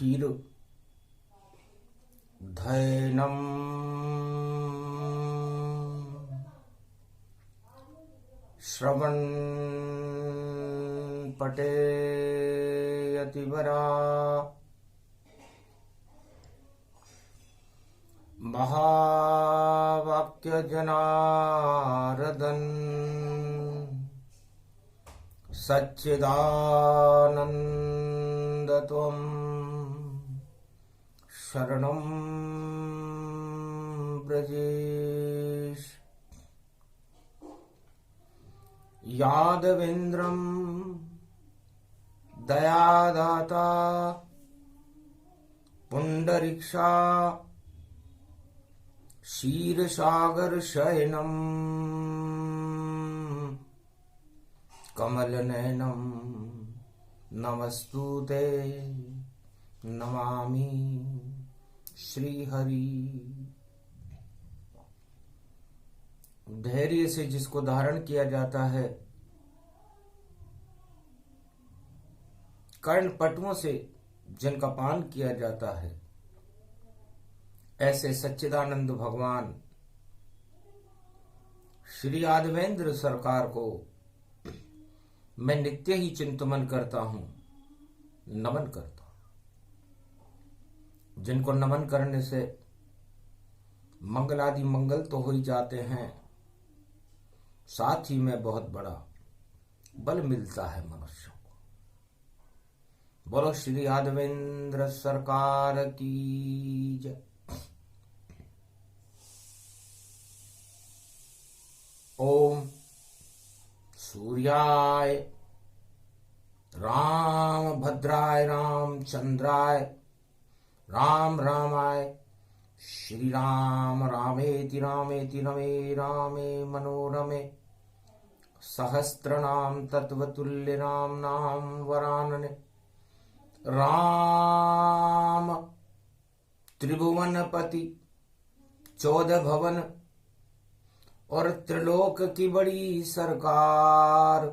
क्षीर धैनम श्रवण पटेयतिवरा महावाक्य जनार्दन सच्चिदानंद त्वं शरणं ब्रजेश। यादवेन्द्रं दयादाता पुंडरीक्षा क्षीरसागर शयनम कमलनयनम नमस्तुते नमामि श्रीहरि। धैर्य से जिसको धारण किया जाता है, कर्णपटुओं से जिनका पान किया जाता है, ऐसे सच्चिदानंद भगवान श्री यादवेंद्र सरकार को मैं नित्य ही चिंतन करता हूं, नमन करता हूं। जिनको नमन करने से मंगलादि मंगल तो हो ही जाते हैं, साथ ही में बहुत बड़ा बल मिलता है मनुष्य को। बोलो श्री यादवेंद्र सरकार की जय। ओम सूर्याय राम भद्राय रामचंद्राय राम रामाय श्री राम रामेति रामेति रमे रामे मनोरमे सहस्रनाम तत्वतुल्य राम नाम वरानने। राम त्रिभुवनपति 14 भवन और त्रिलोक की बड़ी सरकार,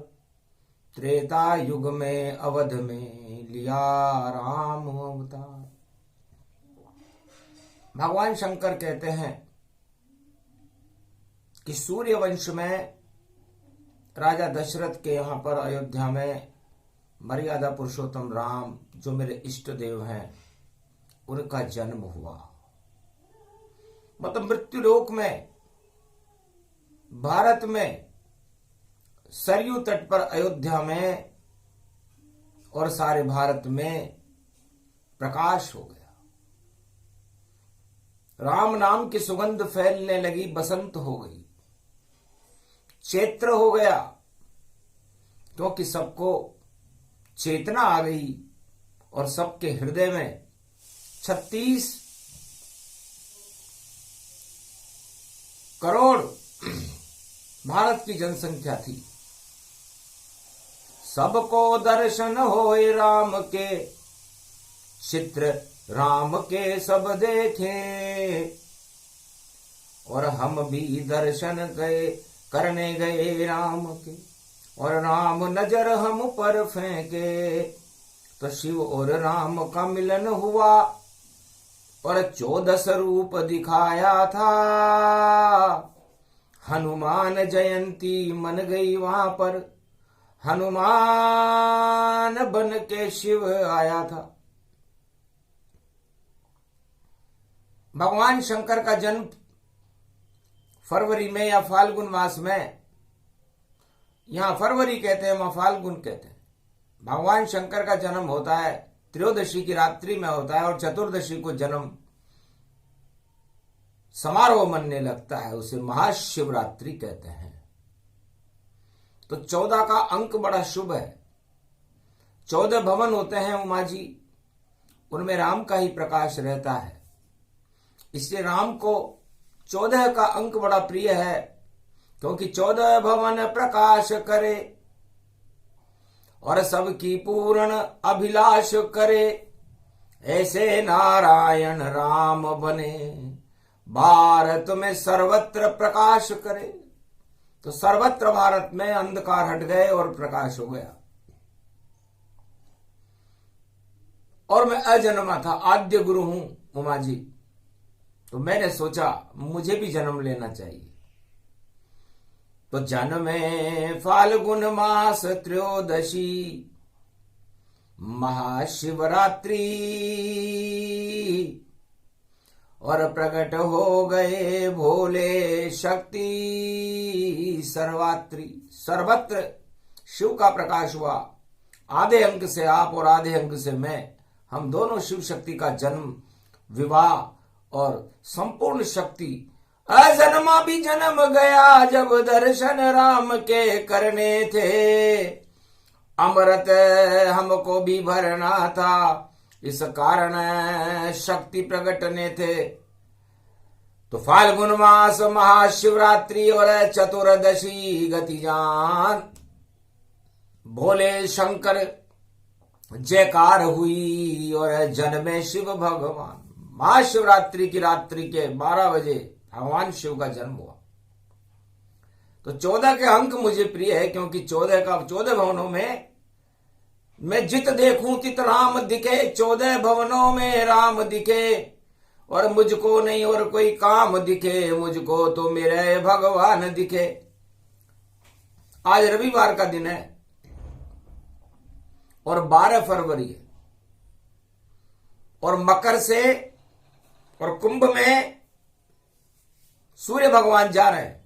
त्रेता युग में अवध में लिया राम अवतार। भगवान शंकर कहते हैं कि सूर्य वंश में राजा दशरथ के यहां पर अयोध्या में मर्यादा पुरुषोत्तम राम, जो मेरे इष्ट देव हैं, उनका जन्म हुआ। मतलब मृत्युलोक में, भारत में सरयू तट पर अयोध्या में और सारे भारत में प्रकाश हो गया। राम नाम की सुगंध फैलने लगी, बसंत हो गई, चैत्र हो गया, क्योंकि सबको चेतना आ गई और सबके हृदय में 36 करोड़ भारत की जनसंख्या थी। सबको दर्शन होए राम के, चित्र राम के सब देखे, और हम भी दर्शन गए करने गए राम के, और राम नजर हम पर फेंके, तो शिव और राम का मिलन हुआ, और 14 स्वरूप दिखाया था। हनुमान जयंती मन गई वहां पर, हनुमान बन के शिव आया था। भगवान शंकर का जन्म फरवरी में या फाल्गुन मास में, यहां फरवरी कहते हैं, वहां फाल्गुन कहते हैं। भगवान शंकर का जन्म होता है त्रयोदशी की रात्रि में होता है, और चतुर्दशी को जन्म समारोह मनने लगता है, उसे महाशिवरात्रि कहते हैं। तो 14 का अंक बड़ा शुभ है। 14 भवन होते हैं उमा जी, उनमें राम का ही प्रकाश रहता है, इसलिए राम को 14 का अंक बड़ा प्रिय है, क्योंकि 14 भवन प्रकाश करे और सबकी पूर्ण अभिलाष करे, ऐसे नारायण राम बने, भारत में सर्वत्र प्रकाश करे। तो सर्वत्र भारत में अंधकार हट गए और प्रकाश हो गया। और मैं अजन्मा था, आद्य गुरु हूं उमा जी। तो मैंने सोचा मुझे भी जन्म लेना चाहिए। तो जन्मे फाल्गुन मास त्रयोदशी महाशिवरात्रि, और प्रकट हो गए भोले शक्ति सर्वात्री। सर्वत्र शिव का प्रकाश हुआ। आधे अंक से आप और आधे अंक से मैं, हम दोनों शिव शक्ति का जन्म, विवाह और संपूर्ण शक्ति। अजन्मा भी जन्म गया जब दर्शन राम के करने थे, अमृत हमको भी भरना था, इस कारण शक्ति प्रकटने थे। तो फाल्गुन मास महाशिवरात्रि और चतुर्दशी गति जान, भोले शंकर जयकार हुई और जन्मे शिव भगवान। महाशिवरात्रि की रात्रि के 12 बजे भगवान शिव का जन्म हुआ। तो 14 के अंक मुझे प्रिय है, क्योंकि 14 भवनों में मैं जित देखूं तित राम दिखे, 14 भवनों में राम दिखे, और मुझको नहीं और कोई काम दिखे, मुझको तो मेरे भगवान दिखे। आज रविवार का दिन है और 12 फरवरी है, और मकर से और कुंभ में सूर्य भगवान जा रहे हैं।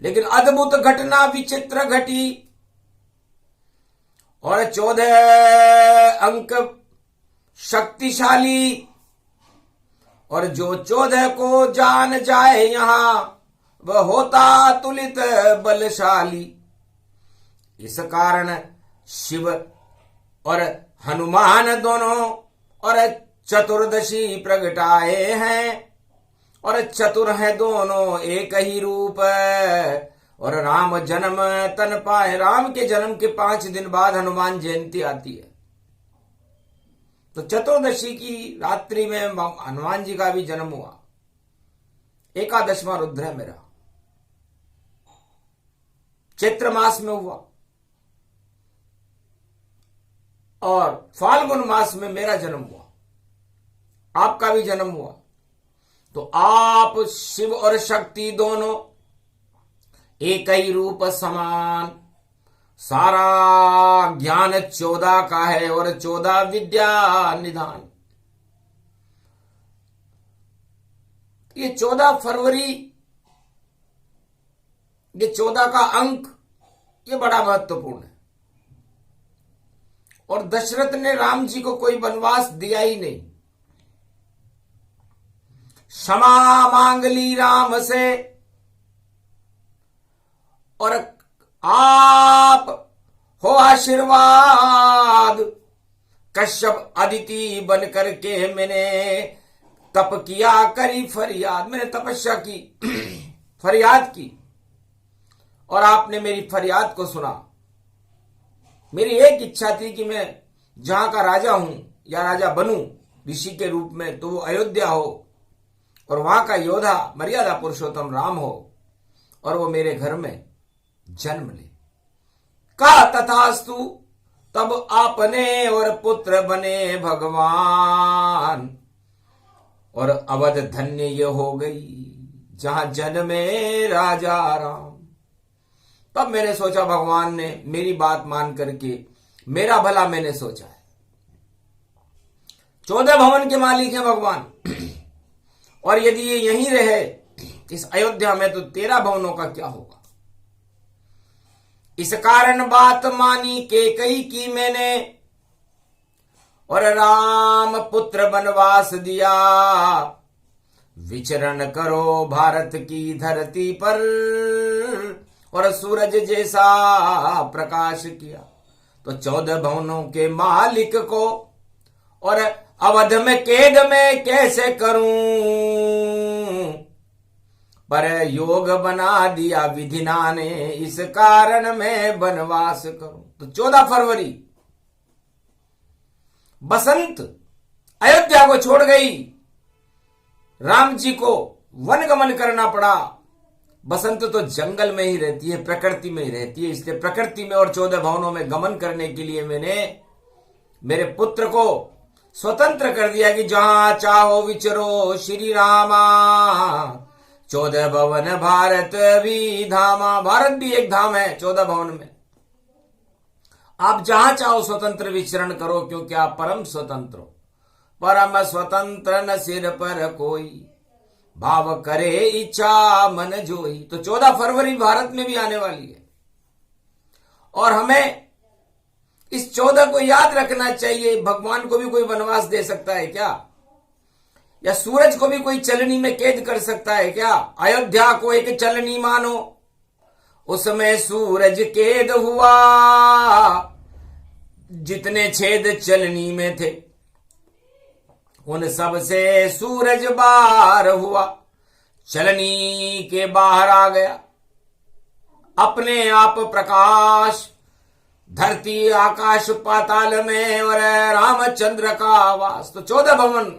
लेकिन अद्भुत घटना विचित्र घटी, और 14 अंक शक्तिशाली, और जो 14 को जान जाए यहां वह होता तुलित बलशाली। इस कारण शिव और हनुमान दोनों और चतुर्दशी प्रगटाए हैं, और चतुर हैं दोनों एक ही रूप, और राम जन्म तन पाए। राम के जन्म के 5 दिन बाद हनुमान जयंती आती है। तो चतुर्दशी की रात्रि में हनुमान जी का भी जन्म हुआ। 11वां रुद्र है मेरा, चैत्र मास में हुआ, और फाल्गुन मास में मेरा जन्म हुआ, आपका भी जन्म हुआ। तो आप शिव और शक्ति दोनों एक ही रूप समान। सारा ज्ञान 14 का है और 14 विद्या निधान। ये 14 फरवरी, ये 14 का अंक, ये बड़ा महत्वपूर्ण है। और दशरथ ने राम जी को कोई वनवास दिया ही नहीं। क्षमा मांग ली राम से, और आप हो आशीर्वाद। कश्यप अदिति बन करके मैंने तप किया, करी फरियाद। मैंने तपस्या की, फरियाद की, और आपने मेरी फरियाद को सुना। मेरी एक इच्छा थी कि मैं जहां का राजा हूं या राजा बनूं ऋषि के रूप में, तो वो अयोध्या हो, और वहां का योद्धा मर्यादा पुरुषोत्तम राम हो, और वो मेरे घर में जन्म ले। का तथास्तु, तब आपने और पुत्र बने भगवान, और अवध धन्य ये हो गई जहां जन्मे राजा राम। तब मैंने सोचा भगवान ने मेरी बात मान करके मेरा भला मैंने सोचा है। 14 भवन के मालिक है भगवान, और यदि ये यहीं रहे इस अयोध्या में तो 13 भवनों का क्या होगा। इस कारण बात मानी कैकेयी की मैंने, और राम पुत्र वनवास दिया। विचरण करो भारत की धरती पर, और सूरज जैसा प्रकाश किया। तो 14 भवनों के मालिक को और अवध में कैद में कैसे करूं, पर योग बना दिया विधिना ने, इस कारण मैं वनवास करूं। तो 14 फरवरी बसंत अयोध्या को छोड़ गई, राम जी को वनगमन करना पड़ा। बसंत तो जंगल में ही रहती है, प्रकृति में ही रहती है, इसलिए प्रकृति में और 14 भवनों में गमन करने के लिए मैंने मेरे पुत्र को स्वतंत्र कर दिया कि जहां चाहो विचरो श्री रामा। 14 भवन भारत भी धामा, भारत भी एक धाम है 14 भवन में। आप जहां चाहो स्वतंत्र विचरण करो, क्योंकि आप परम स्वतंत्र हो। परम स्वतंत्र न सिर पर कोई, भाव करे इच्छा मन जोई। तो 14 फरवरी भारत में भी आने वाली है और हमें इस 14 को याद रखना चाहिए। भगवान को भी कोई वनवास दे सकता है क्या? या सूरज को भी कोई चलनी में कैद कर सकता है क्या? अयोध्या को एक चलनी मानो, उसमें सूरज कैद हुआ। जितने छेद चलनी में थे उन सब से सूरज बाहर हुआ, चलनी के बाहर आ गया अपने आप प्रकाश। धरती आकाश पाताल में और रामचंद्र का आवास। तो 14 भवन,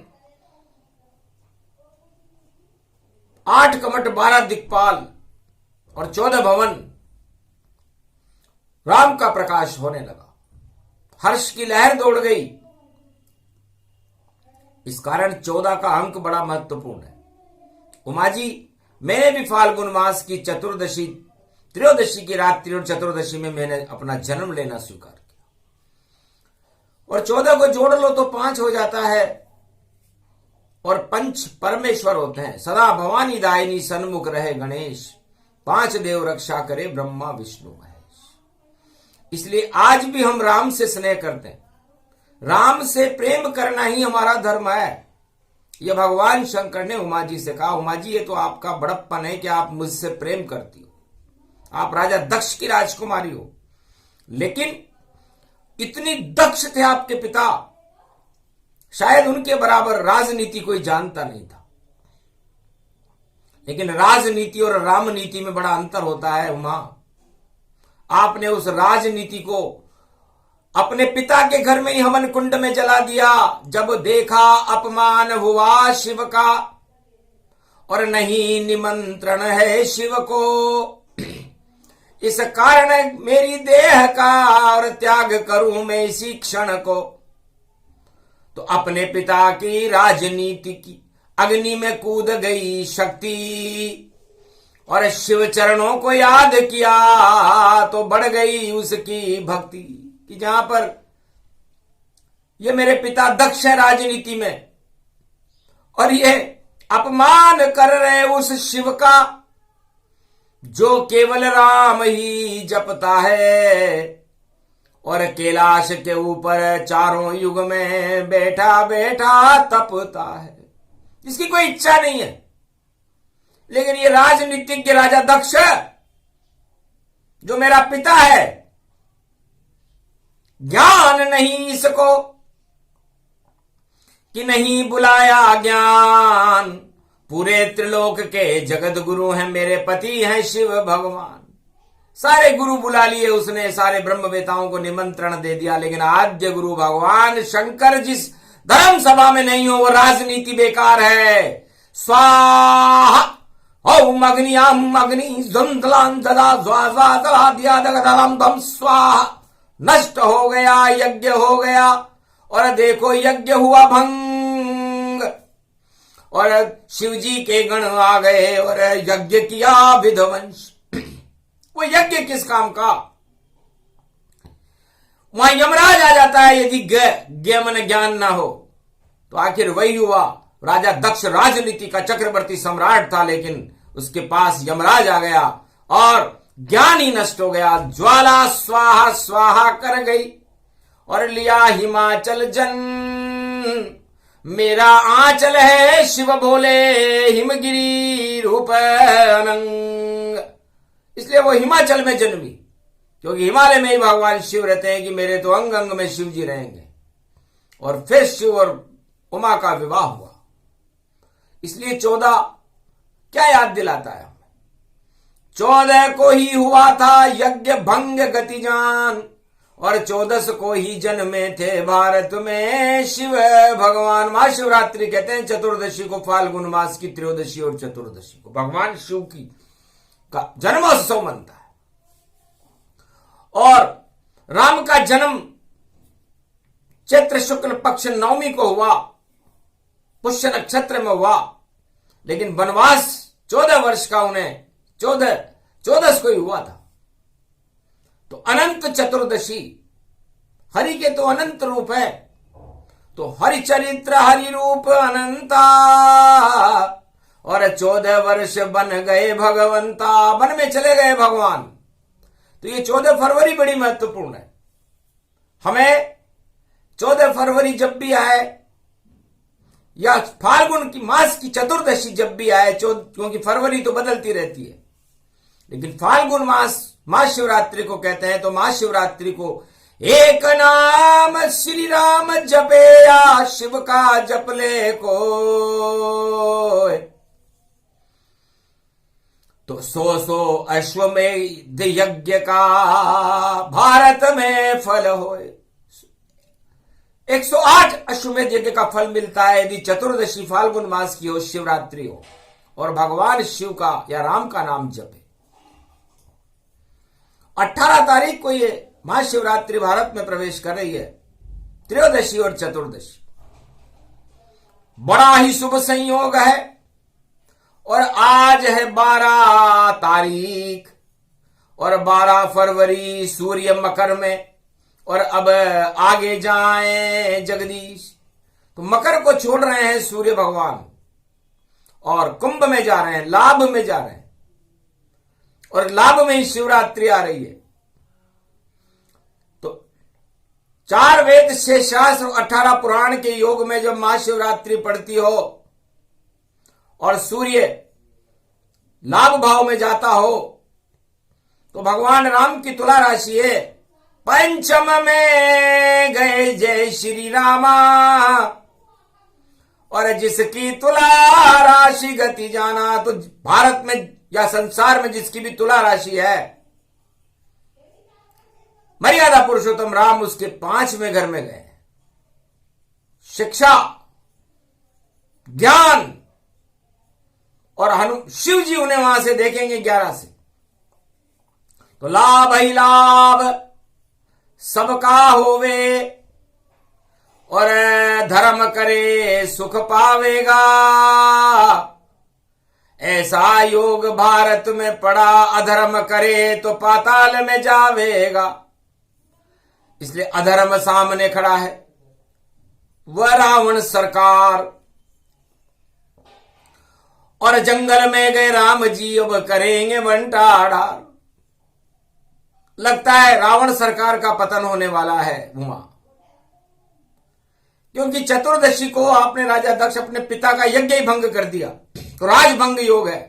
8 कमट 12 दिक्पाल और 14 भवन, राम का प्रकाश होने लगा। हर्ष की लहर दौड़ गई। इस कारण 14 का अंक बड़ा महत्वपूर्ण है। उमा जी, मैंने भी फाल्गुन मास की चतुर्दशी, त्रयोदशी की रात्रि और चतुर्दशी में मैंने अपना जन्म लेना स्वीकार किया। और 14 को जोड़ लो तो 5 हो जाता है। और पंच परमेश्वर होते हैं। सदा भवानी दायिनी सन्मुख रहे गणेश, 5 देव रक्षा करे ब्रह्मा विष्णु महेश। इसलिए आज भी हम राम से स्नेह करते हैं। राम से प्रेम करना ही हमारा धर्म है। यह भगवान शंकर ने उमा जी से कहा, उमा जी ये तो आपका बड़प्पन है कि आप मुझसे प्रेम करती हो। आप राजा दक्ष की राजकुमारी हो, लेकिन इतनी दक्ष थे आपके पिता, शायद उनके बराबर राजनीति कोई जानता नहीं था। लेकिन राजनीति और रामनीति में बड़ा अंतर होता है उमा। आपने उस राजनीति को अपने पिता के घर में ही हवन कुंड में जला दिया। जब देखा अपमान हुआ शिव का और नहीं निमंत्रण है शिव को, इस कारण मेरी देह का और त्याग करूं मैं इसी क्षण को। तो अपने पिता की राजनीति की अग्नि में कूद गई शक्ति और शिव चरणों को याद किया तो बढ़ गई उसकी भक्ति। कि जहां पर ये मेरे पिता दक्ष है राजनीति में और ये अपमान कर रहे उस शिव का जो केवल राम ही जपता है और कैलाश के ऊपर चारों युग में बैठा बैठा तपता है, जिसकी कोई इच्छा नहीं है। लेकिन ये राजनीतिज्ञ राजा दक्ष जो मेरा पिता है, ज्ञान नहीं इसको कि नहीं बुलाया ज्ञान। पूरे त्रिलोक के जगत गुरु हैं मेरे पति हैं शिव भगवान। सारे गुरु बुला लिए उसने, सारे ब्रह्मवेताओं को निमंत्रण दे दिया, लेकिन आद्य गुरु भगवान शंकर जिस धर्म सभा में नहीं हो वो राजनीति बेकार है। स्वाहा ओम अग्नियाम अग्नि द्वंद्लां ददा ज्वाजा दला दिया दगदलम दम स्वाहा। नष्ट हो गया, यज्ञ हो गया और देखो यज्ञ हुआ भंग और शिवजी के गण आ गए और यज्ञ किया विध्वंस। वो यज्ञ किस काम का? वहां यमराज आ जाता है यदि ज्ञ मन ज्ञान ना हो। तो आखिर वही हुआ। राजा दक्ष राजनीति का चक्रवर्ती सम्राट था, लेकिन उसके पास यमराज आ गया और ज्ञान ही नष्ट हो गया। ज्वाला स्वाहा स्वाहा कर गई और लिया हिमाचल जन। मेरा आंचल है शिव भोले हिमगिरी रूप अनंग। इसलिए वो हिमाचल में जन्मी, क्योंकि हिमालय में ही भगवान शिव रहते हैं कि मेरे तो अंग अंग में शिव जी रहेंगे। और फिर शिव और उमा का विवाह हुआ। इसलिए 14 क्या याद दिलाता है? 14 को ही हुआ था यज्ञ भंग गतिजान और 14 को ही जन्मे थे भारत में शिव भगवान। महाशिवरात्रि कहते हैं चतुर्दशी को, फाल्गुन मास की त्रयोदशी और चतुर्दशी को भगवान शिव की का जन्मोत्सव मनता है। और राम का जन्म चैत्र शुक्ल पक्ष नवमी को हुआ, पुष्य नक्षत्र में हुआ, लेकिन वनवास 14 वर्ष का उन्हें 14 को ही हुआ था। तो अनंत चतुर्दशी, हरि के तो अनंत रूप है, तो हरि चरित्र हरि रूप अनंता, और 14 वर्ष बन गए भगवंता, वन में चले गए भगवान। तो ये 14 फरवरी बड़ी महत्वपूर्ण है। हमें 14 फरवरी जब भी आए या फाल्गुन की मास की चतुर्दशी जब भी आए, क्योंकि फरवरी तो बदलती रहती है, लेकिन फाल्गुन मास महाशिवरात्रि को कहते हैं। तो महाशिवरात्रि को एक नाम श्री राम जपे या शिव का जपले को, तो 100 अश्वमेध यज्ञ का भारत में फल होए। 108 अश्वमेध यज्ञ का फल मिलता है यदि चतुर्दशी फाल्गुन मास की हो, शिवरात्रि हो, और भगवान शिव का या राम का नाम जपे। 18 तारीख को ये महाशिवरात्रि भारत में प्रवेश कर रही है, त्रयोदशी और चतुर्दशी। बड़ा ही शुभ संयोग है, और आज है 12 तारीख, और 12 फरवरी सूर्य मकर में, और अब आगे जाएं जगदीश, तो मकर को छोड़ रहे हैं सूर्य भगवान और कुंभ में जा रहे हैं, लाभ में जा रहे हैं, और लाभ में ही शिवरात्रि आ रही है। तो 4 वेद 6 शास्त्र 18 पुराण के योग में जब महाशिवरात्रि पड़ती हो और सूर्य लाभ भाव में जाता हो, तो भगवान राम की तुला राशि है। पंचम में गए जय श्री रामा, और जिसकी तुला राशि गति जाना। तो भारत में या संसार में जिसकी भी तुला राशि है, मर्यादा पुरुषोत्तम राम उसके 5वें घर में गए। शिक्षा, ज्ञान, और शिव जी उन्हें वहां से देखेंगे 11 से। तो लाभ ही लाभ सबका होवे, और धर्म करे सुख पावेगा। ऐसा योग भारत में पड़ा, अधर्म करे तो पाताल में जावेगा। इसलिए अधर्म सामने खड़ा है, वह रावण सरकार, और जंगल में गए राम जी अब करेंगे बंटाढ़ा। लगता है रावण सरकार का पतन होने वाला है वहां, क्योंकि चतुर्दशी को आपने राजा दक्ष अपने पिता का यज्ञ ही भंग कर दिया। तो राजभंग योग है,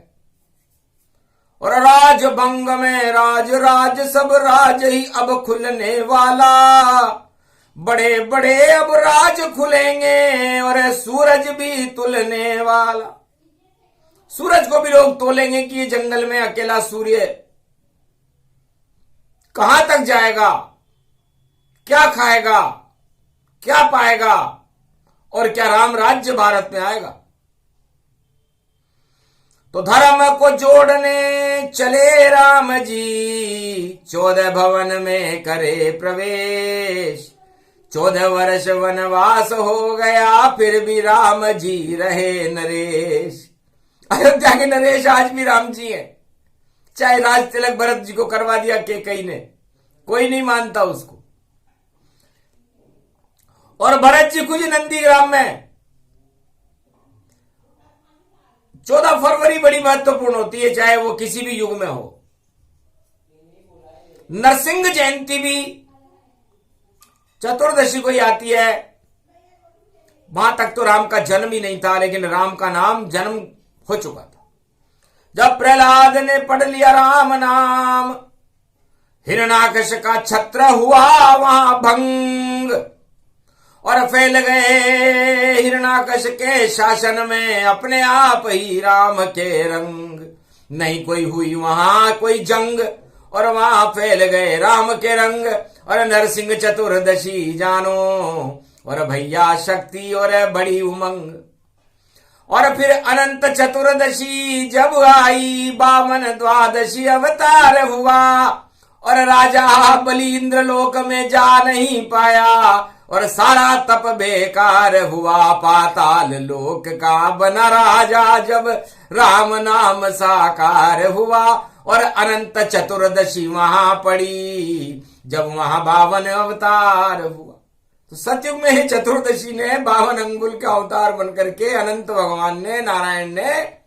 और राजभंग में राज सब राज ही अब खुलने वाला। बड़े बड़े अब राज खुलेंगे, और सूरज भी तुलने वाला। सूरज को भी लोग तोलेंगे कि ये जंगल में अकेला सूर्य कहां तक जाएगा, क्या खाएगा, क्या पाएगा, और क्या राम राज्य भारत में आएगा। तो धर्म को जोड़ने चले राम जी, 14 भवन में करे प्रवेश। 14 वर्ष वनवास हो गया, फिर भी राम जी रहे नरेश। अयोध्या के नरेश आज भी राम जी हैं, चाहे राज तिलक भरत जी को करवा दिया कैकेयी ने, कोई नहीं मानता उसको। और भरत जी खुद नंदीग्राम में 14 फरवरी बड़ी महत्वपूर्ण होती है, चाहे वो किसी भी युग में हो। नरसिंह जयंती भी चतुर्दशी को ही आती है। वहां तक तो राम का जन्म ही नहीं था, लेकिन राम का नाम जन्म हो चुका था। जब प्रहलाद ने पढ़ लिया राम नाम, हिरण्याकश का छत्र हुआ वहां भंग, और फैल गए हिरण्याकश के शासन में अपने आप ही राम के रंग। नहीं कोई हुई वहां कोई जंग, और वहां फैल गए राम के रंग। और नरसिंह चतुर्दशी जानो, और भैया शक्ति और बड़ी उमंग। और फिर अनंत चतुर्दशी जब आई, 52 द्वादशी अवतार हुआ। और राजा बलि इंद्रलोक में जा नहीं पाया, और सारा तप बेकार हुआ, पाताल लोक का बना राजा जब राम नाम साकार हुआ। और अनंत चतुर्दशी वहां पड़ी जब वहां 52 अवतार हुआ। तो सतयुग में ही चतुर्दशी ने 52 अंगुल के अवतार बनकर के अनंत भगवान ने, नारायण ने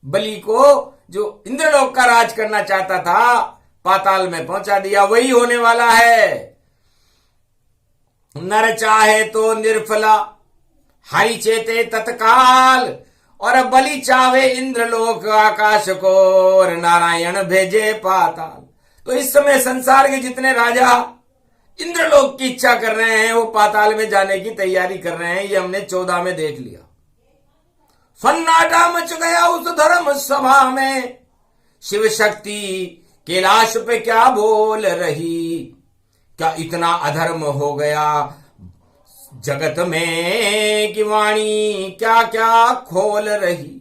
बलि को, जो इंद्रलोक का राज करना चाहता था, पाताल में पहुंचा दिया। वही होने वाला है। नर चाहे तो निर्फला, हरि चेते तत्काल। और बलि चावे इंद्रलोक आकाश को, और नारायण भेजे पाताल। तो इस समय संसार के जितने राजा इंद्रलोक की इच्छा कर रहे हैं, वो पाताल में जाने की तैयारी कर रहे हैं। ये हमने 14 में देख लिया। सन्नाटा मच गया उस धर्म सभा में, शिव शक्ति कैलाश पे क्या बोल रही। क्या इतना अधर्म हो गया जगत में कि वाणी क्या क्या खोल रही।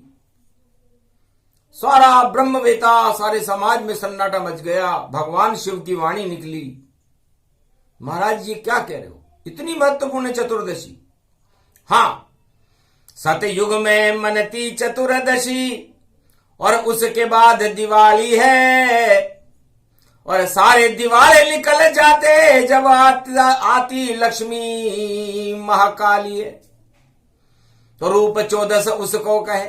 सारा ब्रह्मवेता, सारे समाज में सन्नाटा मच गया। भगवान शिव की वाणी निकली। महाराज जी क्या कह रहे हो, इतनी महत्वपूर्ण चतुर्दशी। हां, सतयुग में मनती चतुर्दशी, और उसके बाद दिवाली है। और सारे दिवाले निकल जाते जब आती लक्ष्मी महाकाली है। तो रूप 14 उसको कहे,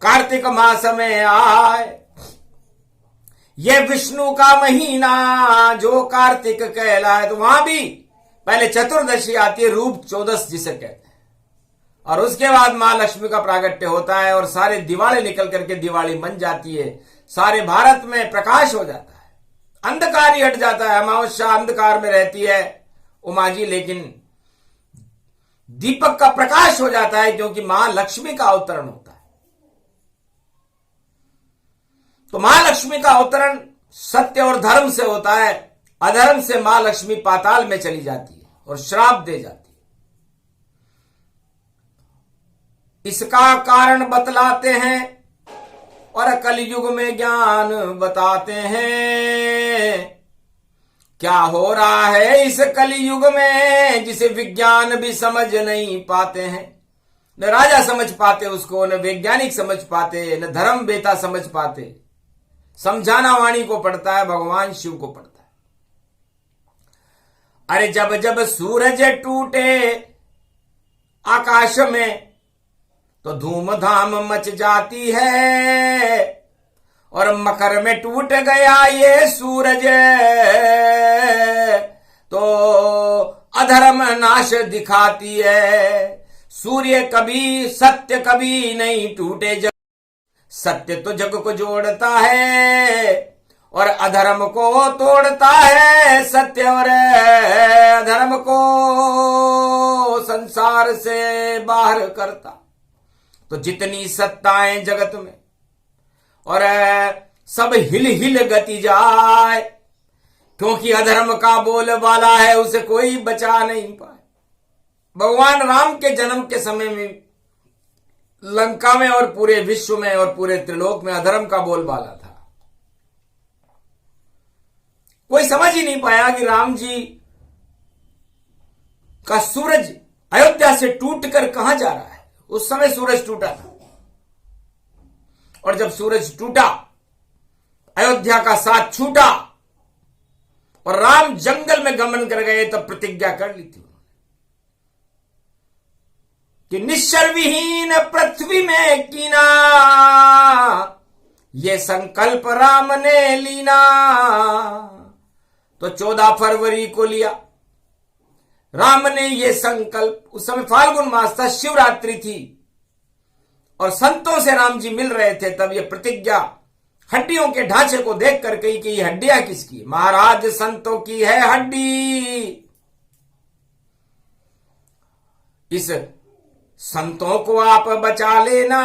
कार्तिक मास में आए। ये विष्णु का महीना जो कार्तिक कहलाए। तो वहां भी पहले चतुर्दशी आती है, रूप 14 जिसे कहते हैं, और उसके बाद मां लक्ष्मी का प्रागट्य होता है और सारे दिवाले निकल करके दिवाली बन जाती है। सारे भारत में प्रकाश हो जाता है, अंधकार ही हट जाता है। अमावस्या अंधकार में रहती है उमा जी, लेकिन दीपक का प्रकाश हो जाता है, क्योंकि मां लक्ष्मी का अवतरण होता है। तो मां लक्ष्मी का अवतरण सत्य और धर्म से होता है। अधर्म से मां लक्ष्मी पाताल में चली जाती है और श्राप दे जाती है। इसका कारण बतलाते हैं और कलयुग में ज्ञान बताते हैं। क्या हो रहा है इस कलयुग में जिसे विज्ञान भी समझ नहीं पाते हैं। न राजा समझ पाते उसको, न वैज्ञानिक समझ पाते, न धर्म बेता समझ पाते। समझाना वाणी को पड़ता है, भगवान शिव को पड़ता है। अरे जब जब सूरज टूटे आकाश में तो धूमधाम मच जाती है। और मकर में टूट गया ये सूरज तो अधर्म नाश दिखाती है। सूर्य कभी सत्य कभी नहीं टूटे, जग सत्य तो जग को जोड़ता है और अधर्म को तोड़ता है। सत्य और अधर्म को संसार से बाहर करता। तो जितनी सत्ताएं जगत में और सब हिल हिल गति जाए, क्योंकि अधर्म का बोलबाला है, उसे कोई बचा नहीं पाए। भगवान राम के जन्म के समय में लंका में और पूरे विश्व में और पूरे त्रिलोक में अधर्म का बोलबाला था। कोई समझ ही नहीं पाया कि राम जी का सूरज अयोध्या से टूटकर कहां जा रहा है। उस समय सूरज टूटा था, और जब सूरज टूटा, अयोध्या का साथ छूटा और राम जंगल में गमन कर गए, तब प्रतिज्ञा कर ली थी कि निश्चर विहीन पृथ्वी में कीना, ये संकल्प राम ने लीना। तो 14 फरवरी को लिया राम ने ये संकल्प। उस समय फाल्गुन मास था, शिवरात्रि थी, और संतों से राम जी मिल रहे थे। तब ये प्रतिज्ञा हड्डियों के ढांचे को देख कर कही कि ये हड्डियां किसकी? महाराज संतों की है हड्डी। इस संतों को आप बचा लेना,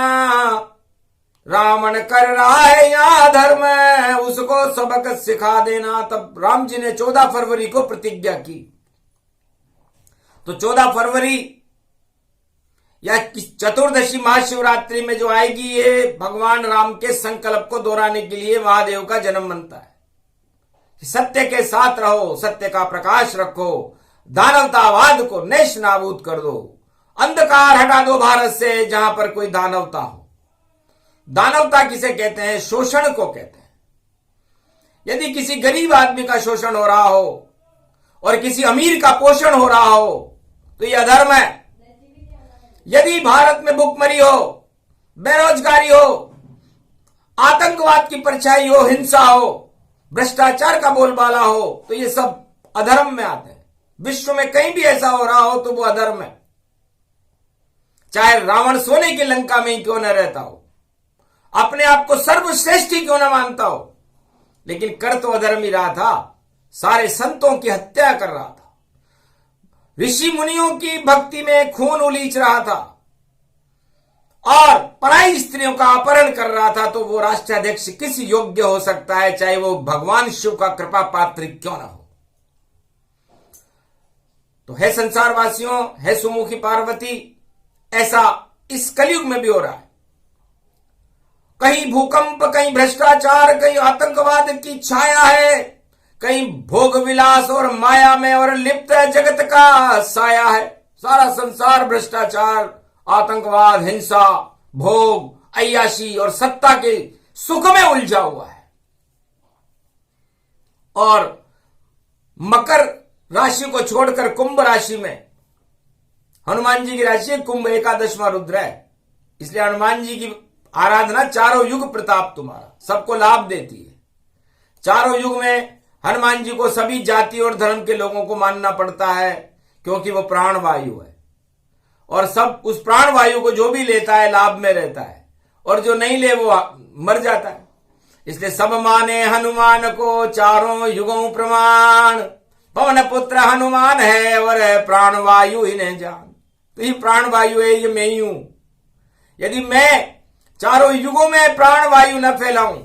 रावण कर रहा है यहां धर्म, उसको सबक सिखा देना। तब राम जी ने 14 फरवरी को प्रतिज्ञा की। तो 14 फरवरी या चतुर्दशी महाशिवरात्रि में जो आएगी, ये भगवान राम के संकल्प को दोहराने के लिए महादेव का जन्म बनता है। सत्य के साथ रहो, सत्य का प्रकाश रखो, दानवतावाद को नेश नाबूद कर दो, अंधकार हटा दो भारत से जहां पर कोई दानवता हो। दानवता किसे कहते हैं? शोषण को कहते हैं। यदि किसी गरीब आदमी का शोषण हो रहा हो और किसी अमीर का पोषण हो रहा हो तो यह अधर्म है। यदि भारत में भुखमरी हो, बेरोजगारी हो, आतंकवाद की परछाई हो, हिंसा हो, भ्रष्टाचार का बोलबाला हो तो ये सब अधर्म में आते हैं। विश्व में कहीं भी ऐसा हो रहा हो तो वो अधर्म है, चाहे रावण सोने की लंका में ही क्यों न रहता हो, अपने आप को सर्वश्रेष्ठ ही क्यों न मानता हो, लेकिन कर तो अधर्म ही रहा था। सारे संतों की हत्या कर रहा था, ऋषि मुनियों की भक्ति में खून उलीच रहा था और पराई स्त्रियों का अपहरण कर रहा था। तो वो राष्ट्राध्यक्ष किस योग्य हो सकता है, चाहे वो भगवान शिव का कृपा पात्र क्यों ना हो। तो है संसारवासियों, है सुमुखी पार्वती, ऐसा इस कलयुग में भी हो रहा है। कहीं भूकंप, कहीं भ्रष्टाचार, कहीं आतंकवाद की छाया है, कहीं भोग विलास और माया में और लिप्त जगत का साया है। सारा संसार भ्रष्टाचार, आतंकवाद, हिंसा, भोग, अय्याशी और सत्ता के सुख में उलझा हुआ है। और मकर राशि को छोड़कर कुंभ राशि में, हनुमान जी की राशि कुंभ, एकादशवां रुद्र है, इसलिए हनुमान जी की आराधना चारों युग प्रताप तुम्हारा सबको लाभ देती है। चारों युग में हनुमान जी को सभी जाति और धर्म के लोगों को मानना पड़ता है, क्योंकि वो प्राण वायु है और सब उस प्राण वायु को जो भी लेता है लाभ में रहता है और जो नहीं ले वो मर जाता है। इसलिए सब माने हनुमान को चारों युगों प्रमाण, पवन पुत्र हनुमान है और प्राण वायु इन्हें जान। तो ये प्राण वायु है, ये मैं ही हूं। यदि मैं चारों युगों में प्राण वायु न फैलाऊं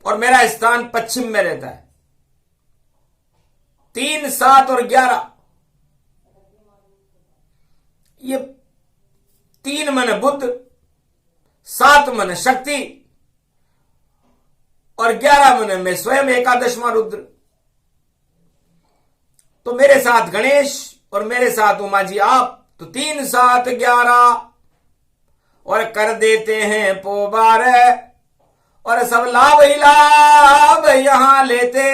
और मेरा स्थान पश्चिम में रहता है, 3, 7 और 11, ये 3 मन बुद्ध, 7 मन शक्ति और 11 मन में स्वयं एकादशवां रुद्र। तो मेरे साथ गणेश और मेरे साथ उमा जी आप, तो 3, 7, 11 और कर देते हैं पोबार और सब लाभ ही लाभ यहां लेते।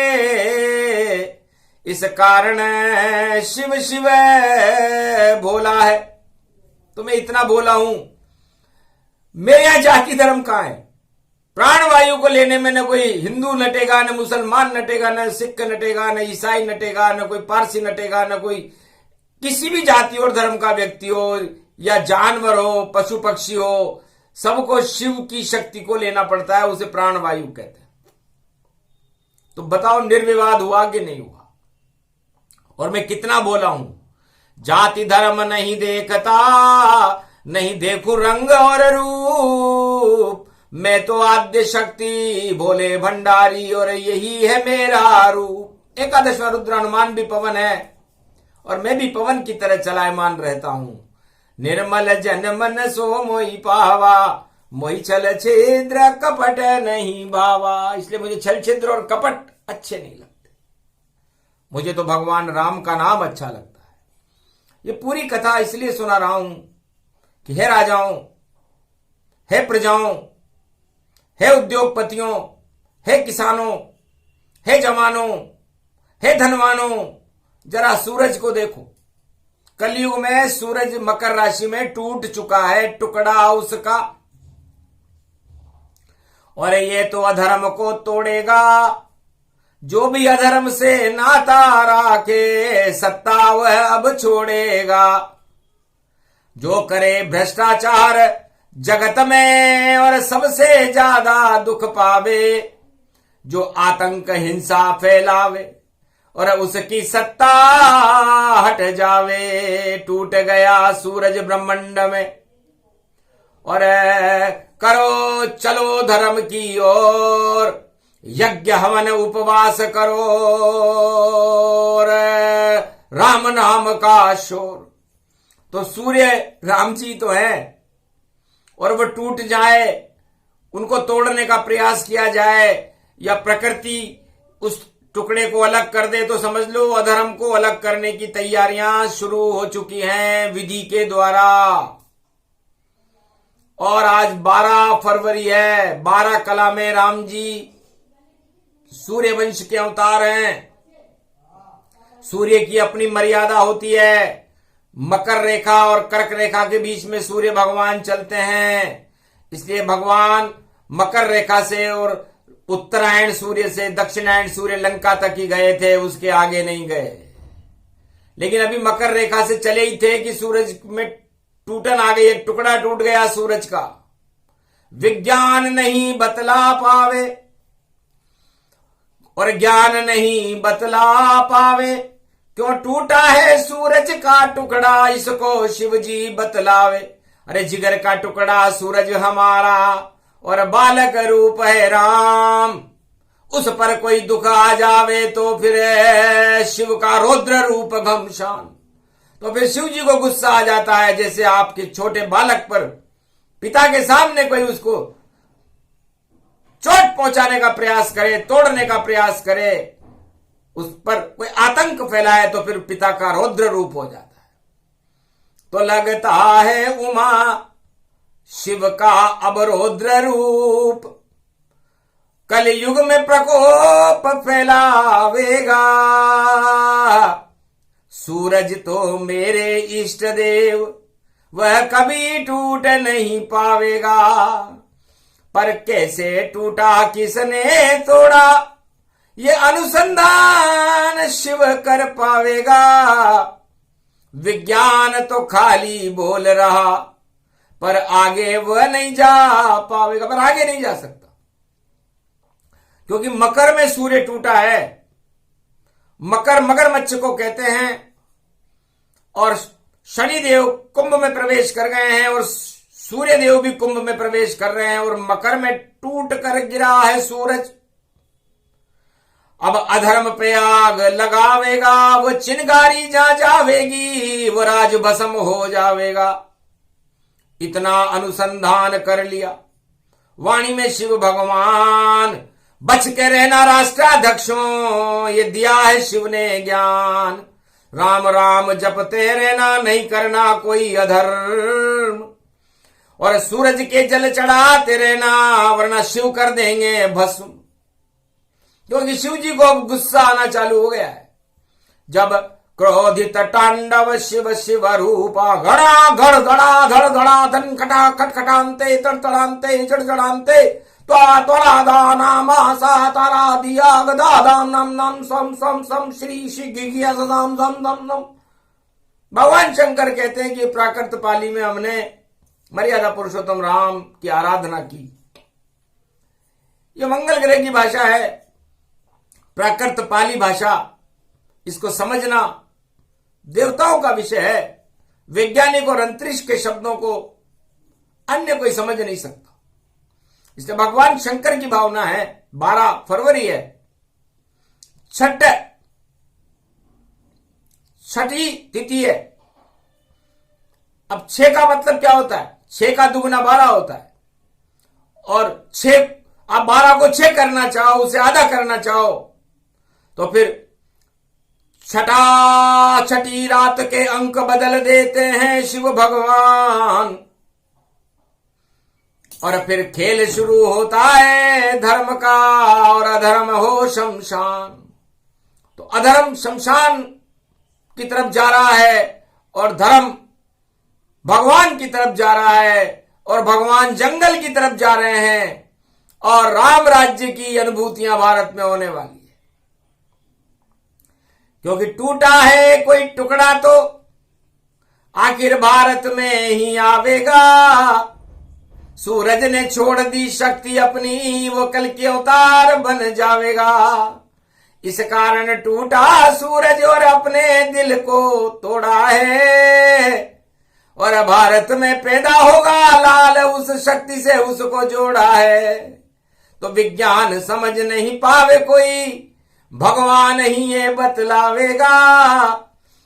इस कारण शिव शिव भोला है। तो मैं इतना भोला हूं। मेरे यहां जाति धर्म कहां है? प्राण वायु को लेने में न कोई हिंदू नटेगा, न मुसलमान नटेगा, न सिख नटेगा, न ईसाई नटेगा, न कोई पारसी नटेगा, न कोई किसी भी जाति और धर्म का व्यक्ति हो या जानवर हो, पशु पक्षी हो, सबको शिव की शक्ति को लेना पड़ता है। उसे प्राण वायु कहते हैं। तो बताओ निर्विवाद हुआ कि नहीं हुआ? और मैं कितना बोला हूं। जाति धर्म नहीं देखता, नहीं देखूं रंग और रूप, मैं तो आद्य शक्ति भोले भंडारी और यही है मेरा रूप। एकादशवां रुद्र हनुमान भी पवन है और मैं भी पवन की तरह चलायमान रहता हूं। निर्मल जन मन सो मोहि पावा, मोहि छल छिद्र कपट नहीं भावा। इसलिए मुझे छल छिद्र और कपट अच्छे नहीं लगते। मुझे तो भगवान राम का नाम अच्छा लगता है। ये पूरी कथा इसलिए सुना रहा हूं कि हे राजाओं, हे प्रजाओं, हे उद्योगपतियों, हे किसानों, हे जवानों, हे धनवानों, जरा सूरज को देखो। कलयुग में सूरज मकर राशि में टूट चुका है, टुकड़ा उसका, और ये तो अधर्म को तोड़ेगा। जो भी अधर्म से नाता राखे, सत्ता वह अब छोड़ेगा। जो करे भ्रष्टाचार जगत में और सबसे ज्यादा दुख पावे, जो आतंक हिंसा फैलावे और उसकी सत्ता हट जावे। टूट गया सूरज ब्रह्मांड में और करो चलो धर्म की ओर, यज्ञ हवन उपवास करो और राम नाम का शोर। तो सूर्य राम जी तो हैं और वो टूट जाए, उनको तोड़ने का प्रयास किया जाए या प्रकृति उस टुकड़े को अलग कर दे तो समझ लो अधर्म को अलग करने की तैयारियां शुरू हो चुकी हैं विधि के द्वारा। और आज 12 फरवरी है। 12 कला में राम जी सूर्य वंश के अवतार हैं। सूर्य की अपनी मर्यादा होती है। मकर रेखा और कर्क रेखा के बीच में सूर्य भगवान चलते हैं, इसलिए भगवान मकर रेखा से और उत्तरायण सूर्य से दक्षिणायन सूर्य लंका तक ही गए थे, उसके आगे नहीं गए। लेकिन अभी मकर रेखा से चले ही थे कि सूरज में टूटन आ गई, एक टुकड़ा टूट गया सूरज का। विज्ञान नहीं बतला पावे और ज्ञान नहीं बतला पावे, क्यों टूटा है सूरज का टुकड़ा, इसको शिव जी बतलावे। अरे जिगर का टुकड़ा सूरज हमारा और बालक रूप है राम, उस पर कोई दुख आ जावे तो फिर शिव का रौद्र रूप घमशान। तो फिर शिव जी को गुस्सा आ जाता है, जैसे आपके छोटे बालक पर पिता के सामने कोई उसको चोट पहुंचाने का प्रयास करे, तोड़ने का प्रयास करे, उस पर कोई आतंक फैलाए तो फिर पिता का रौद्र रूप हो जाता है। तो लगता है उमा शिव का अब रौद्र रूप कलयुग में प्रकोप फैलावेगा। सूरज तो मेरे इष्ट देव वह कभी टूट नहीं पावेगा, पर कैसे टूटा किसने तोड़ा ये अनुसंधान शिव कर पावेगा। विज्ञान तो खाली बोल रहा पर आगे वह नहीं जा पावेगा, पर आगे नहीं जा सकता, क्योंकि मकर में सूर्य टूटा है। मकर मगरमच्छ को कहते हैं और शनिदेव कुंभ में प्रवेश कर गए हैं और सूर्य देव भी कुंभ में प्रवेश कर रहे हैं और मकर में टूट कर गिरा है सूरज। अब अधर्म पे आग लगावेगा, वो चिनगारी जहां जावेगी वो राज भस्म हो जावेगा। इतना अनुसंधान कर लिया वाणी में शिव भगवान, बच के रहना राष्ट्राध्यक्षों ये दिया है शिव ने ज्ञान। राम राम जपते रहना, नहीं करना कोई अधर्म, और सूरज के जल चढ़ाते रहना वरना शिव कर देंगे भस्म। क्योंकि शिव जी को अब गुस्सा आना चालू हो गया है। जब क्रोधित तांडव शिव शिव रूपा घड़ा घड़ धड़ा धड़ धड़ा धन खटा खटखटांते तड़तड़ांते चढ़चढ़ांते त्वरा त्वरा दानामा सा तारा दिया गदा दाम नम नम सम सम सम श्री श्री गिगिया सदाम दम दम दम। भगवान शंकर कहते हैं कि प्राकृत पाली में हमने मर्यादा पुरुषोत्तम राम की आराधना की। यह मंगल ग्रह की भाषा है, प्राकृत पाली भाषा, इसको समझना देवताओं का विषय है। वैज्ञानिक और अंतरिक्ष के शब्दों को अन्य कोई समझ नहीं सकता। इसलिए भगवान शंकर की भावना है। 12 फरवरी है, छठी तिथि है। अब 6 का मतलब क्या होता है? 6 का दुगुना 12 होता है, और 6 आप 12 को 6 करना चाहो, उसे आधा करना चाहो, तो फिर छठी रात के अंक बदल देते हैं शिव भगवान, और फिर खेल शुरू होता है धर्म का, और अधर्म हो शमशान। तो अधर्म शमशान की तरफ जा रहा है और धर्म भगवान की तरफ जा रहा है, और भगवान जंगल की तरफ जा रहे हैं, और राम राज्य की अनुभूतियां भारत में होने वाली है। क्योंकि टूटा है कोई टुकड़ा तो आखिर भारत में ही आवेगा। सूरज ने छोड़ दी शक्ति अपनी, वो कल के अवतार बन जावेगा। इस कारण टूटा सूरज और अपने दिल को तोड़ा है, और भारत में पैदा होगा लाल, उस शक्ति से उसको जोड़ा है। तो विज्ञान समझ नहीं पावे कोई, भगवान ही ये बतलावेगा।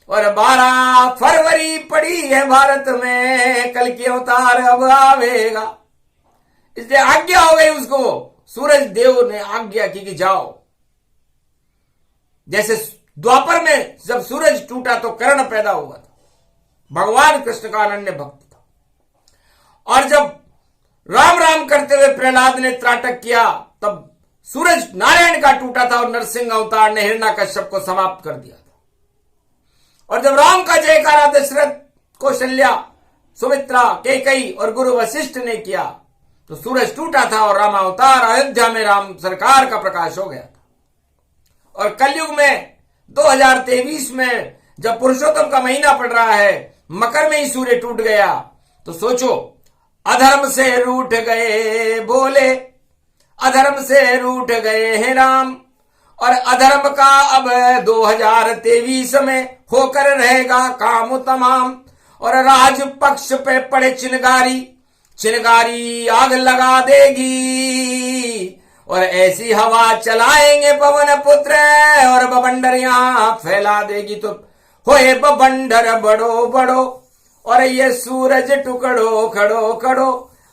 और 12 फरवरी पड़ी है भारत में, कल की अवतार अब आवेगा। इसलिए आज्ञा हो गई उसको, सूरज देव ने आज्ञा की कि जाओ। जैसे द्वापर में जब सूरज टूटा तो कर्ण पैदा हुआ था, भगवान कृष्ण का अनन्य भक्त था। और जब राम राम करते हुए प्रहलाद ने त्राटक किया तब सूरज नारायण का टूटा था और नरसिंह अवतार ने हिरण्यकश्यप को समाप्त कर दिया था। और जब राम का जयकारा दशरथ, कौशल्या, सुमित्रा, कैकेयी और गुरु वशिष्ठ ने किया तो सूरज टूटा था और राम अवतार, अयोध्या में राम सरकार का प्रकाश हो गया था। और कलयुग में 2023 में जब पुरुषोत्तम का महीना पड़ रहा है, मकर में ही सूर्य टूट गया, तो सोचो, अधर्म से रूठ गए बोले, अधर्म से रूठ गए हैं राम, और अधर्म का अब 2023 में होकर रहेगा काम तमाम। और राज पक्ष पे पड़े चिनगारी, चिनगारी आग लगा देगी, और ऐसी हवा चलाएंगे पवन पुत्र, और बवंडर यहां फैला देगी। तो होए बवंडर बड़ो बड़ो, और ये सूरज टुकड़ो खड़ो खड़ो,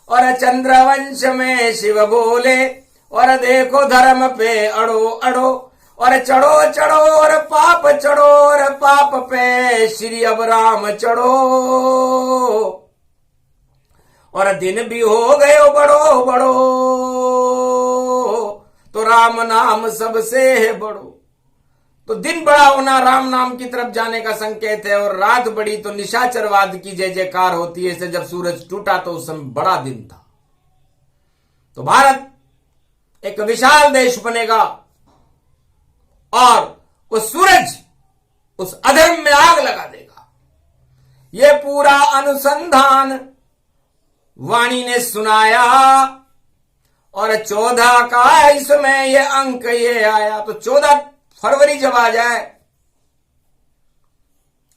और चंद्रवंश में शिव बोले, और देखो धर्म पे अड़ो अड़ो, और चढ़ो चढ़ो और पाप चढ़ो, और पाप पे श्री अब राम चढ़ो, और दिन भी हो गए बड़ो बड़ो, तो राम नाम सबसे है बड़ो। तो दिन बड़ा होना राम नाम की तरफ जाने का संकेत है, और रात बड़ी तो निशाचरवाद की जय जयकार होती है। इससे जब सूरज टूटा तो उस समय बड़ा दिन था। तो भारत एक विशाल देश बनेगा, और वो सूरज उस अधर्म में आग लगा देगा। ये पूरा अनुसंधान वाणी ने सुनाया, और 14 का इसमें ये अंक ये आया। तो 14 फरवरी जब आ जाए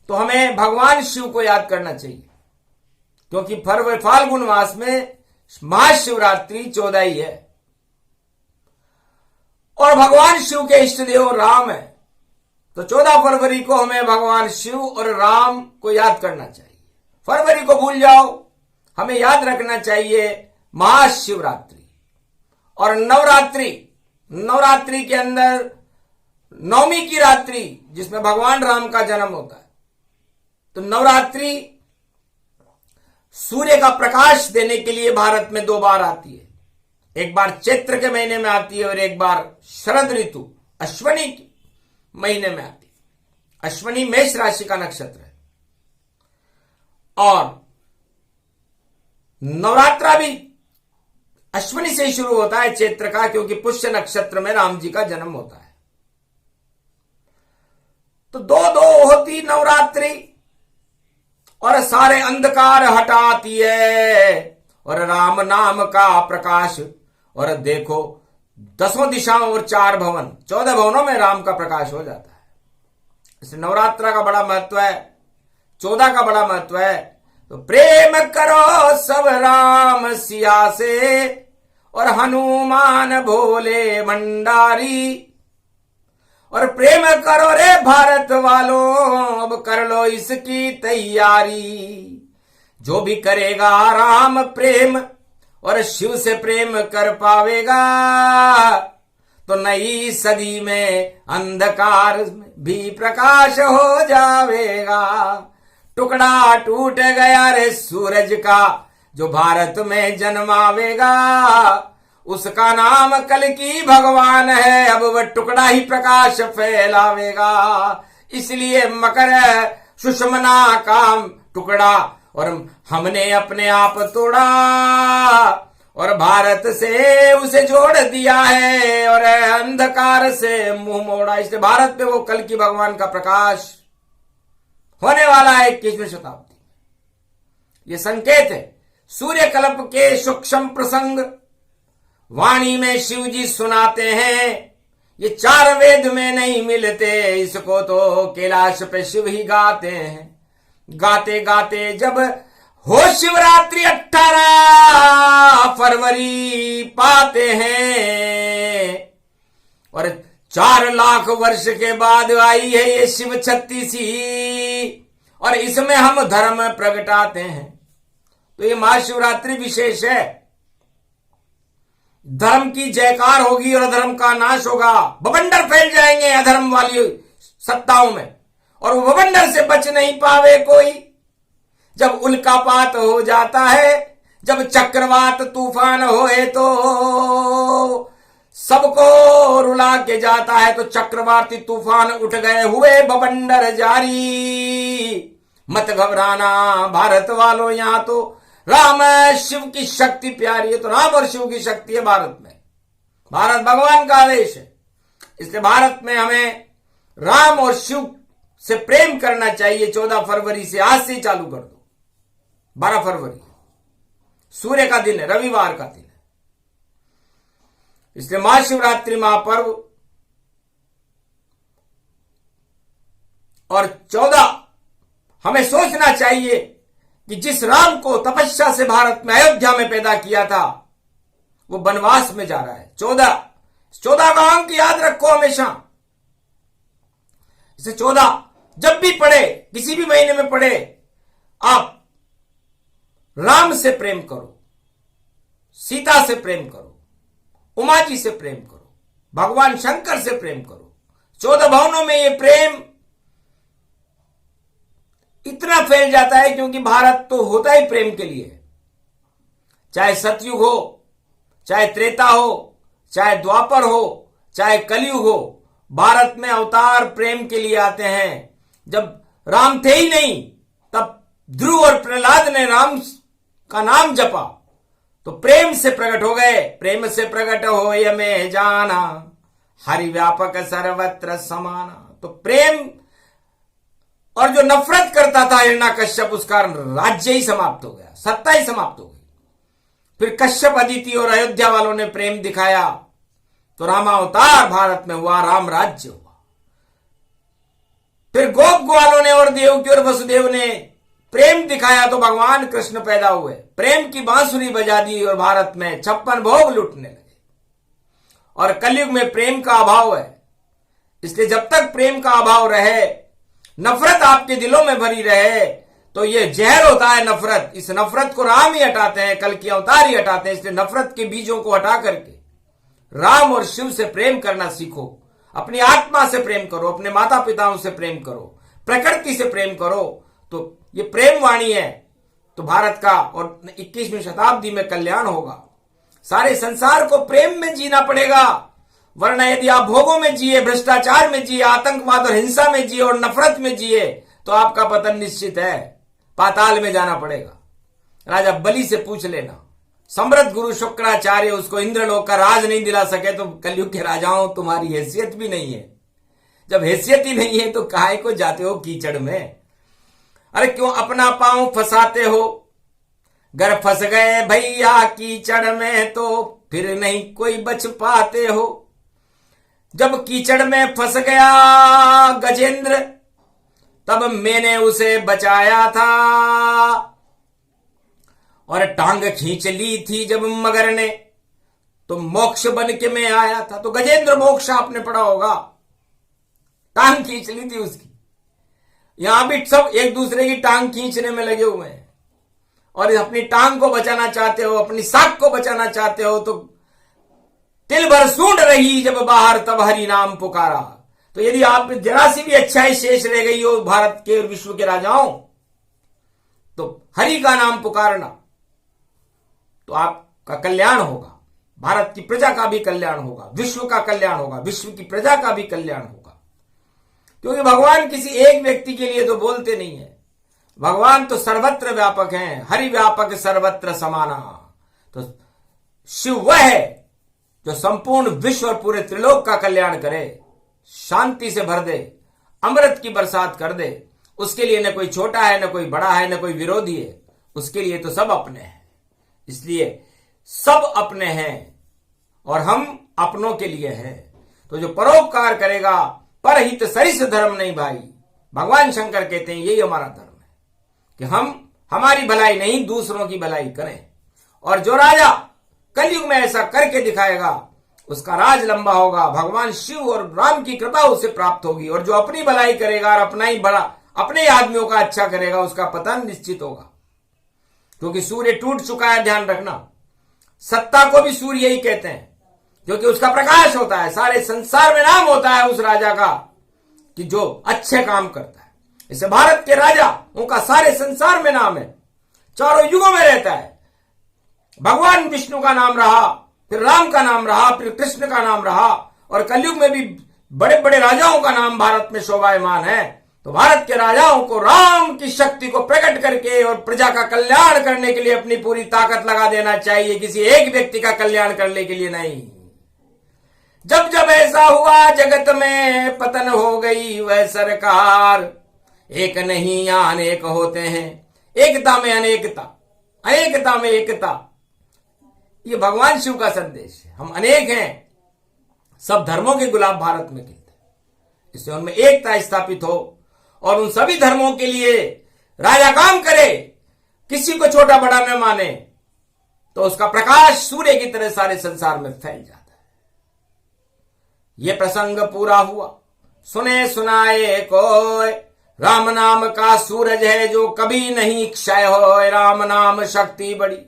तो हमें भगवान शिव को याद करना चाहिए, क्योंकि फरवरी फाल्गुन मास में महाशिवरात्रि 14 ही है, और भगवान शिव के इष्ट देव राम है। तो 14 फरवरी को हमें भगवान शिव और राम को याद करना चाहिए। फरवरी को भूल जाओ, हमें याद रखना चाहिए महाशिवरात्रि और नवरात्रि। नवरात्रि के अंदर नवमी की रात्रि जिसमें भगवान राम का जन्म होता है। तो नवरात्रि सूर्य का प्रकाश देने के लिए भारत में 2 बार आती है। एक बार चैत्र के महीने में आती है और एक बार शरद ऋतु अश्वनी के महीने में आती है। अश्वनी मेष राशि का नक्षत्र है, और नवरात्रा भी अश्वनी से ही शुरू होता है, चैत्र का, क्योंकि पुष्य नक्षत्र में राम जी का जन्म होता है। तो 2-2 होती नवरात्रि, और सारे अंधकार हटाती है, और राम नाम का प्रकाश। और देखो 10 दिशाओं और 4 भवन, 14 भवनों में राम का प्रकाश हो जाता है। इसलिए नवरात्रा का बड़ा महत्व है, 14 का बड़ा महत्व है। तो प्रेम करो सब राम सिया से, और हनुमान भोले भंडारी। और प्रेम करो रे भारत वालों, अब कर लो इसकी तैयारी। जो भी करेगा राम प्रेम और शिव से प्रेम कर पावेगा, तो नई सदी में अंधकार भी प्रकाश हो जावेगा। टुकड़ा टूट गया रे सूरज का, जो भारत में जन्मावेगा, उसका नाम कल्कि भगवान है। अब वह टुकड़ा ही प्रकाश फैलावेगा। इसलिए मकर सुषमना का टुकड़ा, और हमने अपने आप तोड़ा, और भारत से उसे जोड़ दिया है, और अंधकार से मुंह मोड़ा। इसलिए भारत में वो कल्कि भगवान का प्रकाश होने वाला है 21वीं शताब्दी। ये संकेत है सूर्य कल्प के सूक्ष्म प्रसंग वाणी में शिव जी सुनाते हैं। ये 4 वेद में नहीं मिलते, इसको तो कैलाश पे शिव ही गाते हैं। गाते गाते जब हो शिवरात्रि 18 फरवरी पाते हैं, और 4 लाख वर्ष के बाद आई है ये शिव 36, और इसमें हम धर्म प्रगटाते हैं। तो ये महाशिवरात्रि विशेष है। धर्म की जयकार होगी और अधर्म का नाश होगा। बवंडर फैल जाएंगे अधर्म वाली सत्ताओं में, और वो बवंडर से बच नहीं पावे कोई। जब उल्कापात हो जाता है, जब चक्रवात तूफान होए तो सबको रुला के जाता है। तो चक्रवाती तूफान उठ गए, हुए बवंडर जारी। मत घबराना भारत वालों, यहां तो राम शिव की शक्ति प्यारी है। तो राम और शिव की शक्ति है भारत में। भारत भगवान का देश है, इसलिए भारत में हमें राम और शिव से प्रेम करना चाहिए। 14 फरवरी से, आज से ही चालू कर दो। 12 फरवरी सूर्य का दिन है, रविवार का दिन है, इसलिए महाशिवरात्रि महापर्व और 14 हमें सोचना चाहिए कि जिस राम को तपस्या से भारत में अयोध्या में पैदा किया था, वो वनवास में जा रहा है। 14 का अंक याद रखो हमेशा। इसे 14 जब भी पढ़े, किसी भी महीने में पढ़े, आप राम से प्रेम करो, सीता से प्रेम करो, उमा जी से प्रेम करो, भगवान शंकर से प्रेम करो। 14 भवनों में ये प्रेम इतना फैल जाता है क्योंकि भारत तो होता ही प्रेम के लिए। चाहे सतयुग हो, चाहे त्रेता हो, चाहे द्वापर हो, चाहे कलयुग हो, भारत में अवतार प्रेम के लिए आते हैं। जब राम थे ही नहीं, तब ध्रुव और प्रहलाद ने राम का नाम जपा तो प्रेम से प्रकट हो गए। प्रेम से प्रकट हो ये में जाना, हरि व्यापक सर्वत्र समाना। तो प्रेम, और जो नफरत करता था हिरण्यकश्यप, उसका राज्य ही समाप्त हो गया, सत्ता ही समाप्त हो गई। फिर कश्यप, अदिति और अयोध्या वालों ने प्रेम दिखाया तो रामावतार भारत में हुआ, राम राज्य हुआ। फिर गोप ग्वालों ने और देवकी और वसुदेव ने प्रेम दिखाया तो भगवान कृष्ण पैदा हुए, प्रेम की बांसुरी बजा दी और भारत में 56 भोग लुटने लगे। और कलयुग में प्रेम का अभाव है, इसलिए जब तक प्रेम का अभाव रहे, नफरत आपके दिलों में भरी रहे, तो ये जहर होता है नफरत। इस नफरत को राम ही हटाते हैं, कल की अवतार ही हटाते हैं। इसलिए नफरत के बीजों को हटा करके राम और शिव से प्रेम करना सीखो। अपनी आत्मा से प्रेम करो, अपने माता पिताओं से प्रेम करो, प्रकृति से प्रेम करो। तो ये प्रेम वाणी है तो भारत का और 21वीं शताब्दी में कल्याण होगा। सारे संसार को प्रेम में जीना पड़ेगा, वरना यदि आप भोगों में जिए, भ्रष्टाचार में जिए, आतंकवाद और हिंसा में जिए और नफरत में जिए, तो आपका पतन निश्चित है, पाताल में जाना पड़ेगा। राजा बलि से पूछ लेना, समृद्ध गुरु शुक्राचार्य उसको इंद्रलोक का राज नहीं दिला सके तो कलयुग के राजाओं तुम्हारी हैसियत भी नहीं है। जब हैसियत ही नहीं है तो काहे को जाते हो कीचड़ में? अरे क्यों अपना पांव फंसाते हो? घर फंस गए भैया कीचड़ में तो फिर नहीं कोई बच पाते हो। जब कीचड़ में फंस गया गजेंद्र, तब मैंने उसे बचाया था, और टांग खींच ली थी जब मगर ने, तो मोक्ष बन के मैं आया था। तो गजेंद्र मोक्ष आपने पढ़ा होगा, टांग खींच ली थी उसकी। यहां भी सब एक दूसरे की टांग खींचने में लगे हुए हैं, और अपनी टांग को बचाना चाहते हो, अपनी साख को बचाना चाहते हो, तो तिल भर सूंड रही जब बाहर तब हरि नाम पुकारा। तो यदि आप जरा सी भी अच्छाई शेष रह गई हो भारत के और विश्व के राजाओं, तो हरि का नाम पुकारना, तो आपका कल्याण होगा, भारत की प्रजा का भी कल्याण होगा, विश्व का कल्याण होगा, विश्व की प्रजा का भी कल्याण होगा। क्योंकि भगवान किसी एक व्यक्ति के लिए तो बोलते नहीं है, भगवान तो सर्वत्र व्यापक हैं, हरि व्यापक सर्वत्र समाना। तो शिव वह है जो संपूर्ण विश्व और पूरे त्रिलोक का कल्याण करे, शांति से भर दे, अमृत की बरसात कर दे। उसके लिए न कोई छोटा है, न कोई बड़ा है, न कोई विरोधी है, उसके लिए तो सब अपने हैं। इसलिए सब अपने हैं और हम अपनों के लिए हैं। तो जो परोपकार करेगा, परहित सरिस धर्म नहीं भाई, भगवान शंकर कहते हैं यही हमारा धर्म है कि हम हमारी भलाई नहीं दूसरों की भलाई करें। और जो राजा कलयुग में ऐसा करके दिखाएगा उसका राज लंबा होगा, भगवान शिव और राम की कृपा उसे प्राप्त होगी। और जो अपनी भलाई करेगा और अपना ही बड़ा, अपने ही आदमियों का अच्छा करेगा, उसका पतन निश्चित होगा। क्योंकि सूर्य टूट चुका है, ध्यान रखना। सत्ता को भी सूर्य ही कहते हैं, क्योंकि उसका प्रकाश होता है। सारे संसार में नाम होता है उस राजा का कि जो अच्छे काम करता है। इसे भारत के राजा, उनका सारे संसार में नाम है, चारों युगों में रहता है। भगवान विष्णु का नाम रहा, फिर राम का नाम रहा, फिर कृष्ण का नाम रहा, और कलयुग में भी बड़े बड़े राजाओं का नाम भारत में शोभायमान है। तो भारत के राजाओं को राम की शक्ति को प्रकट करके और प्रजा का कल्याण करने के लिए अपनी पूरी ताकत लगा देना चाहिए, किसी एक व्यक्ति का कल्याण करने के लिए नहीं। जब जब ऐसा हुआ जगत में पतन हो गई वह सरकार, एक नहीं या अनेक होते हैं, एकता में अनेकता, अनेकता में एकता। ये भगवान शिव का संदेश है। हम अनेक हैं, सब धर्मों के गुलाब भारत में खिलते हैं, इससे उनमें एकता स्थापित हो और उन सभी धर्मों के लिए राजा काम करे, किसी को छोटा बड़ा न माने, तो उसका प्रकाश सूर्य की तरह सारे संसार में फैल जाता है। ये प्रसंग पूरा हुआ, सुने सुनाए कोय, राम नाम का सूरज है जो कभी नहीं क्षय हो। राम नाम शक्ति बड़ी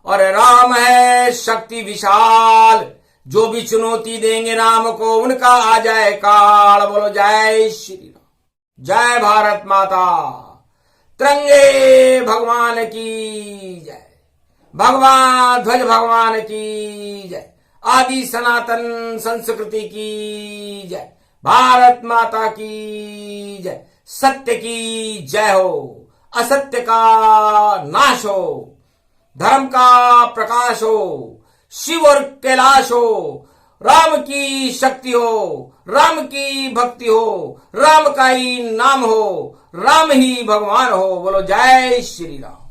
और राम है शक्ति विशाल, जो भी चुनौती देंगे राम को उनका आ जाए काल। बोलो जय श्री राम, जय भारत माता, तिरंगे भगवान की जय, भगवान ध्वज भगवान की जय, आदि सनातन संस्कृति की जय, भारत माता की जय, सत्य की जय हो, असत्य का नाश हो, धर्म का प्रकाश हो, शिव और कैलाश हो, राम की शक्ति हो, राम की भक्ति हो, राम का ही नाम हो, राम ही भगवान हो। बोलो जय श्री राम।